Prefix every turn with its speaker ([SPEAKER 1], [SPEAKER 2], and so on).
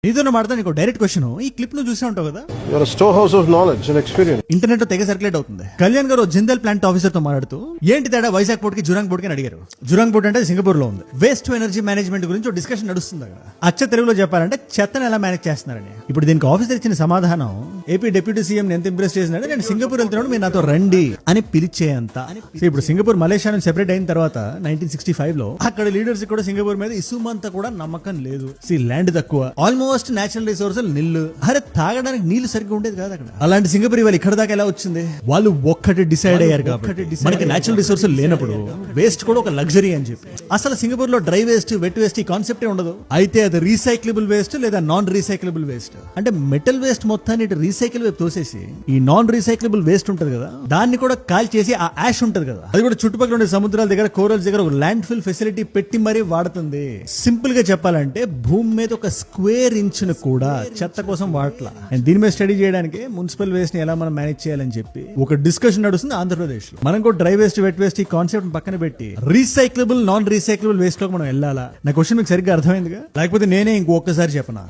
[SPEAKER 1] నీతో మాడతా నీకు direct question. ఈ క్లిప్ ను చూసే ఉంటావు కదా,
[SPEAKER 2] You're a storehouse of knowledge and experience.
[SPEAKER 1] Internet లో తెగ సర్క్యులేట్ అవుతుంది. కళ్యాణ్ గారు జిందాల్ ప్లాంట్ ఆఫీసర్ తో మాట్లాడుతూ ఏంటి తేడా వైజాగ్ పోర్ట్ కి జురాంగ్ పోర్ట్ కి అడిగారు. జురాంగ్ పోర్ట్ అంటే సింగపూర్ లో ఉంది. వేస్ట్ టు ఎనర్జీ మేనేజ్మెంట్ గురించి డిస్కషన్ నడుస్తుంది అక్కడ. అచ్చ తెలుగులో చెప్పాలంటే చెత్తను ఎలా మేనేజ్ చేస్తున్నారని. ఇప్పుడు దీనికి ఆఫీసర్ ఇచ్చిన సమాధానం, ఏపీ డిప్యూటీ సీఎం ఎంత ఇంప్రెస్ చేసినాడు, నేను సింగపూర్ వెళ్తున్నాడు మీరు నాతో రండి అని పిలిచేంత. ఇప్పుడు సింగపూర్ మలేషియా నుంచి సెపరేట్ అయిన తర్వాత 1965 లో అక్కడ లీడర్స్ కూడా సింగపూర్ మీద ఇసుమంతా కూడా నమ్మకం లేదు. ల్యాండ్ తక్కువ, ఆల్మోస్ట్ నేచురల్ రిసోర్సెస్ నీళ్లు. అరే తాగడానికి నీళ్లు సరిగ్గా ఉండేది కాదు అక్కడ. అలాంటి సింగపూర్ వాళ్ళు ఇక్కడ దాకా ఎలా వచ్చింది? వాళ్ళు ఒక్కటి డిసైడ్ అయ్యారు కాబట్టి. మనకి నేచురల్ రిసోర్సెస్ లేనప్పుడు వేస్ట్ కూడా ఒక లగ్జరీ అని చెప్పి. అసలు సింగపూర్ లో డ్రై వేస్ట్, వెట్ వేస్ట్ ఈ కాన్సెప్టే ఉండదు. అయితే అది రీసైక్లబుల్ వేస్ట్ లేదా నాన్ రీసైక్లబుల్ వేస్ట్. అంటే మెటల్ వేస్ట్ మొత్తాన్ని ఇటు రీసైకిల్ వైపు తోసేసి ఈ నాన్ రీసైక్లబుల్ వేస్ట్ ఉంటది కదా, దాన్ని కూడా కాల్ చేసి ఆ యాష్ ఉంటది కదా, అది కూడా చుట్టుపక్కల ఉండే సముద్రాల దగ్గర, కోరల్స్ దగ్గర ఒక ల్యాండ్ ఫిల్ ఫెసిలిటీ పెట్టి మరీ వాడుతుంది. సింపుల్ గా చెప్పాలంటే భూమి మీద ఒక స్క్వేర్ ఇంచ్ ను కూడా చెత్త కోసం వాడట్లా. దీని మీద స్టడీ చేయడానికి మున్సిపల్ వేస్ట్ ని ఎలా మనం మేనేజ్ చేయాలని చెప్పి ఒక డిస్కషన్ నడుస్తుంది ఆంధ్రప్రదేశ్ లో. మనం కూడా డ్రై వేస్ట్, వెట్ వేస్ట్ ఈ కాన్సెప్ట్ పక్కన పెట్టి రీసైక్లబుల్, నాన్ రీసైక్లబుల్ వేస్ట్ లో మనం వెళ్ళాలా. నా క్వశ్చన్ మీకు సరిగ్గా అర్థమైందిగా? లేకపోతే నేనే ఇంకొకసారి చెప్పనా?